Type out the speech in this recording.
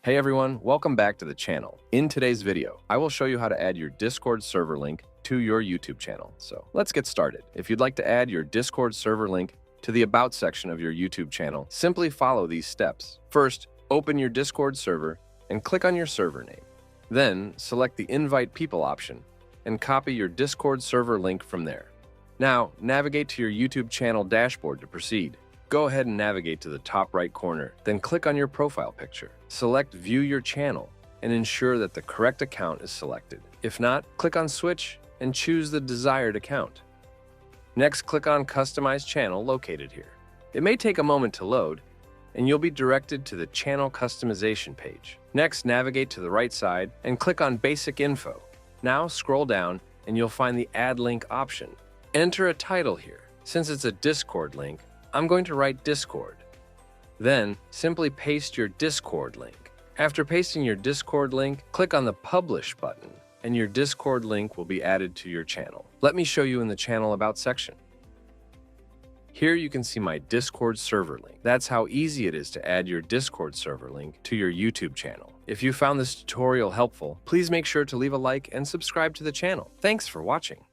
Hey everyone, welcome back to the channel. In today's video, I will show you how to add your Discord server link to your YouTube channel. So let's get started. If you'd like to add your Discord server link to the About section of your YouTube channel, simply follow these steps. First, open your Discord server and click on your server name. Then, select the Invite People option and copy your Discord server link from there. Now, navigate to your YouTube channel dashboard to proceed. Go ahead and navigate to the top right corner, then click on your profile picture. Select View Your Channel and ensure that the correct account is selected. If not, click on Switch and choose the desired account. Next, click on Customize Channel located here. It may take a moment to load, and you'll be directed to the channel customization page. Next, navigate to the right side and click on Basic Info. Now scroll down and you'll find the Add Link option. Enter a title here. Since it's a Discord link, I'm going to write Discord. Then, simply paste your Discord link. After pasting your Discord link, click on the Publish button, and your Discord link will be added to your channel. Let me show you in the Channel About section. Here you can see my Discord server link. That's how easy it is to add your Discord server link to your YouTube channel. If you found this tutorial helpful, please make sure to leave a like and subscribe to the channel. Thanks for watching.